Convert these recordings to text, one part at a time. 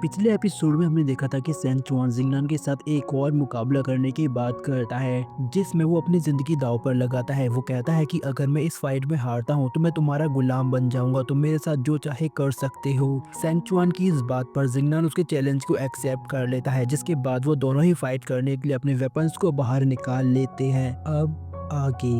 पिछले एपिसोड में हमने देखा था कि सैंग चुआन जिंगनान के साथ एक और मुकाबला करने की बात करता है जिसमें वो अपनी जिंदगी दांव पर लगाता है। वो कहता है कि अगर मैं इस फाइट में हारता हूँ तो मैं तुम्हारा गुलाम बन जाऊंगा, तुम मेरे साथ जो चाहे कर सकते हो। सैंग चुआन की इस बात पर जिंगनान उसके चैलेंज को एक्सेप्ट कर लेता है, जिसके बाद वो दोनों ही फाइट करने के लिए अपने वेपन्स को बाहर निकाल लेते हैं। अब आगे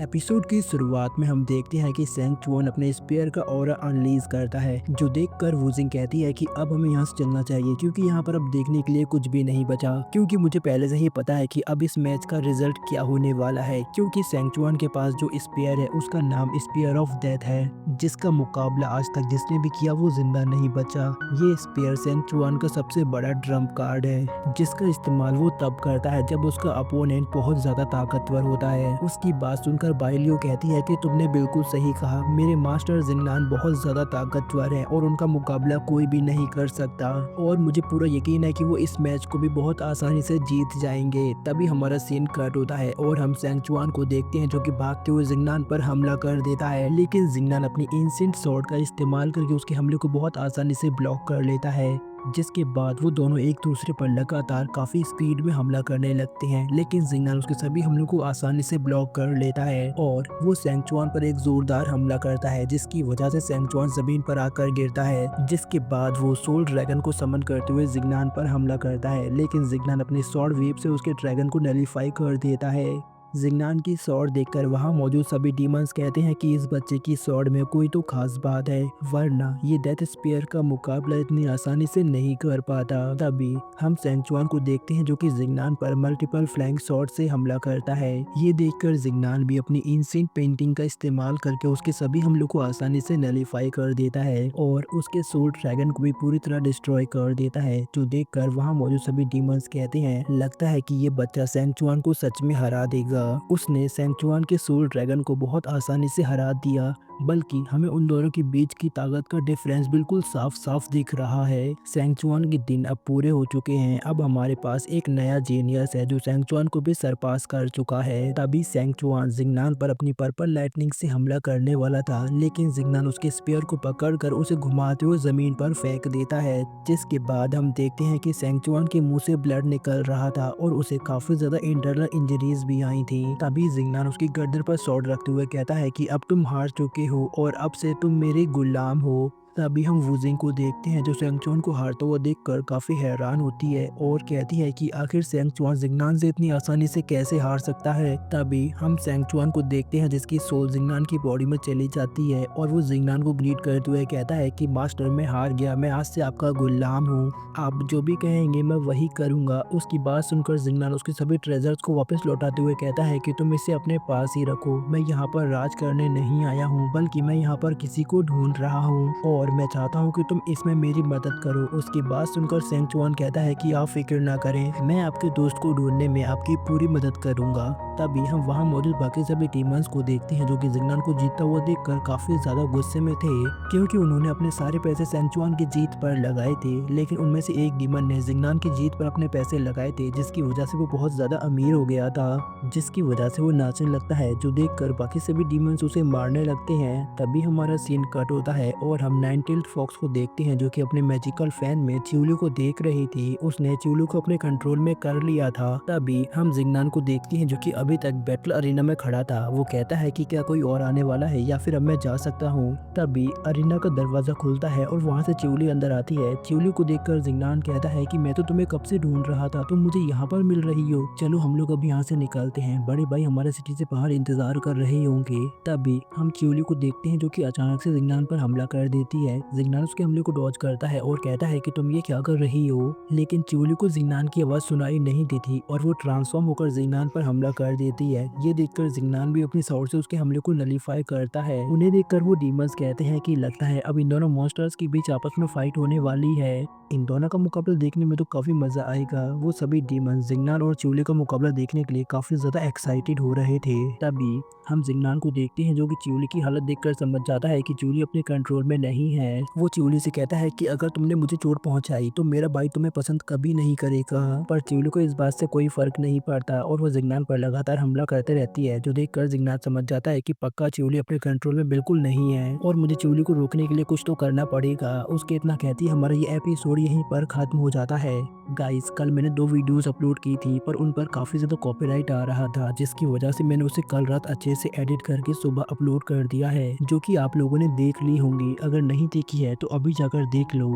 एपिसोड की शुरुआत में हम देखते हैं कि सैंग चुआन अपने स्पेयर का ऑरा अनलीज करता है, जो देखकर वूजिंग कहती है कि अब हमें यहाँ से चलना चाहिए क्योंकि यहाँ पर अब देखने के लिए कुछ भी नहीं बचा। क्योंकि मुझे पहले से ही पता है कि अब इस मैच का रिजल्ट क्या होने वाला है, क्योंकि सैंग चुआन के पास जो स्पेयर है उसका नाम स्पेयर ऑफ डेथ है, जिसका मुकाबला आज तक जिसने भी किया वो जिंदा नहीं बचा। ये स्पेयर सैंग चुआन का सबसे बड़ा ट्रम्प कार्ड है, जिसका इस्तेमाल वो तब करता है जब उसका अपोनेंट बहुत ज्यादा ताकतवर होता है। उसकी बात सुनकर बाइलियो कहती है कि तुमने बिल्कुल सही कहा, मेरे मास्टर जिंगनान बहुत ज्यादा ताकतवर है और उनका मुकाबला कोई भी नहीं कर सकता, और मुझे पूरा यकीन है कि वो इस मैच को भी बहुत आसानी से जीत जाएंगे। तभी हमारा सीन कट होता है और हम सैंग चुआन को देखते हैं जो कि भागते हुए जिंगनान पर हमला कर देता है, लेकिन जिंगनान अपनी एंशिएंट स्वॉर्ड का इस्तेमाल करके उसके हमले को बहुत आसानी से ब्लॉक कर लेता है। जिसके बाद वो दोनों एक दूसरे पर लगातार काफी स्पीड में हमला करने लगते हैं, लेकिन जिंगनान उसके सभी हमलों को आसानी से ब्लॉक कर लेता है और वो सैंग चुआन पर एक जोरदार हमला करता है, जिसकी वजह से सैंग चुआन जमीन पर आकर गिरता है। जिसके बाद वो सोल ड्रैगन को समन करते हुए जिंगनान पर हमला करता है, लेकिन जिंगनान अपनी स्वॉर्ड वेव से उसके ड्रैगन को नलीफाई कर देता है। जिंगनान की स्वॉर्ड देखकर वहां मौजूद सभी डीमंस कहते हैं कि इस बच्चे की स्वॉर्ड में कोई तो खास बात है, वरना ये डेथ स्पेयर का मुकाबला इतनी आसानी से नहीं कर पाता। तभी हम सैंग चुआन को देखते हैं जो कि जिंगनान पर मल्टीपल फ्लैंक शॉट से हमला करता है। ये देखकर जिंगनान भी अपनी इंसेंट पेंटिंग का इस्तेमाल करके उसके सभी हमलों को आसानी से नलीफाई कर देता है और उसके सोल ड्रैगन को भी पूरी तरह डिस्ट्रॉय कर देता है, जो देखकर वहाँ मौजूद सभी डीमंस कहते हैं लगता है कि ये बच्चा सैंग चुआन को सच में हरा देगा। उसने सैंग चुआन के सोल ड्रैगन को बहुत आसानी से हरा दिया, बल्कि हमें उन दोनों के बीच की ताकत का डिफरेंस बिल्कुल साफ साफ दिख रहा है। सैंग चुआन के दिन अब पूरे हो चुके हैं, अब हमारे पास एक नया जीनियस है जो सैंग चुआन को भी सरपास कर चुका है। तभी सैंग चुआन जिंगनान पर अपनी पर्पल लाइटनिंग से हमला करने वाला था, लेकिन जिंगनान उसके स्पेयर को पकड़कर उसे घुमाते हुए जमीन पर फेंक देता है। जिसके बाद हम देखते हैं कि सैंग चुआन के मुंह से ब्लड निकल रहा था और उसे काफी ज्यादा इंटरनल इंजरीज भी आई थी। तभी जिंगनान उसकी गर्दन पर स्वॉर्ड रखते हुए कहता है कि अब तुम हार चुके हो और अब से तुम मेरे गुलाम हो। तभी हम वूजिंग को देखते हैं जो सैंग चुआन को हारता हुआ देखकर काफी हैरान होती है और कहती है कि आखिर सैंग चुआन जिंगनान से इतनी आसानी से कैसे हार सकता है। तभी हम सैंग चुआन को देखते हैं जिसकी सोल जिंगनान की बॉडी में चली जाती है और वो जिंगनान को ग्रीट करते हुए कहता है कि मास्टर मैं हार गया, मैं आज से आपका गुलाम हूँ, आप जो भी कहेंगे मैं वही करूंगा। उसकी बात सुनकर जिंगनान उसके सभी ट्रेजर्स को वापस लौटाते हुए कहता है कि तुम इसे अपने पास ही रखो, मैं यहाँ पर राज करने नहीं आया हूँ बल्कि मैं यहाँ पर किसी को ढूंढ रहा हूँ और मैं चाहता हूँ कि तुम इसमें मेरी मदद करो। उसकी बात सुनकर सैंग चुआन कहता है कि आप फिक्र ना करें, मैं आपके दोस्त को ढूंढने में आपकी पूरी मदद करूंगा। तभी हम वहाँ मौजूद बाकी सभी डीमंस को देखते हैं जो कि जिंगनान को जीतता हुआ देखकर काफी ज्यादा गुस्से में थे, क्योंकि उन्होंने अपने सारे पैसे सैंग चुआन की जीत पर लगाए थे, लेकिन उनमें से एक डीमन ने जिंगनान की जीत पर अपने पैसे लगाए थे, जिसकी वजह से वो बहुत ज्यादा अमीर हो गया था, जिसकी वजह से वो नाचने लगता है, जो देखकर बाकी सभी डीमंस उसे मारने लगते हैं। तभी हमारा सीन कट होता है और हम नाइन टेल्ड फॉक्स को देखते हैं जो कि अपने मैजिकल फैन में चिवलू को देख रही थी। उसने चिवलू को अपने कंट्रोल में कर लिया था। तभी हम जिंगनान को देखते हैं जो कि अभी तक बैटल अरीना में खड़ा था। वो कहता है कि क्या कोई और आने वाला है या फिर अब मैं जा सकता हूँ। तभी अरीना का दरवाजा खुलता है और वहाँ से चिवली अंदर आती है। चिवली को देखकर जिंगनान कहता है कि मैं तो तुम्हें कब से ढूंढ रहा था, तुम मुझे यहाँ पर मिल रही हो, चलो हम लोग अब यहाँ से निकलते हैं, बड़े भाई हमारे सिटी से बाहर इंतजार कर रहे होंगे। तभी हम चिवली को देखते हैं जो कि अचानक से जिंगनान पर हमला कर देती है। जिंगनान उसके हमले को डॉज करता है और कहता है कि तुम ये क्या कर रही हो, लेकिन चिवली को जिंगनान की आवाज सुनाई नहीं देती और वो ट्रांसफॉर्म होकर जिंगनान पर हमला कर देती है। ये देखकर जिंगनान भी अपनी स्वॉर्ड से उसके हमले को नलीफाई करता है। उन्हें देखकर वो डीमंस कहते हैं कि लगता है अब इन दोनों मॉन्स्टर्स के बीच आपस में फाइट होने वाली है। इन दोनों का मुकाबला देखने में तो काफी मजा आएगा। वो सभी डीमंस जिंगनान और चिवली का मुकाबला देखने के लिए काफी ज्यादा एक्साइटेड हो रहे थे। तभी हम जिंगनान को देखते हैं जो कि चिवली की हालत देखकर समझ जाता है कि चिवली अपने कंट्रोल में नहीं नहीं है। वो चिवली से कहता है कि अगर तुमने मुझे चोट पहुंचाई तो मेरा भाई तुम्हें पसंद कभी नहीं करेगा। पर चिवली को इस बात से कोई फर्क नहीं पड़ता और वो जिगनान पर लगातार हमला करते रहती है, जो देखकर जिगनान समझ जाता है कि पक्का चिवली अपने कंट्रोल में बिल्कुल नहीं है और मुझे चिवली को रोकने के लिए कुछ तो करना पड़ेगा। उसके इतना कहती है हमारा ये एपिसोड यहीं पर खत्म हो जाता है। गाइस, कल मैंने 2 वीडियोस अपलोड की थी पर उन पर काफ़ी ज़्यादा कॉपीराइट आ रहा था, जिसकी वजह से मैंने उसे कल रात अच्छे से एडिट करके सुबह अपलोड कर दिया है, जो कि आप लोगों ने देख ली होंगी। अगर नहीं देखी है तो अभी जाकर देख लो।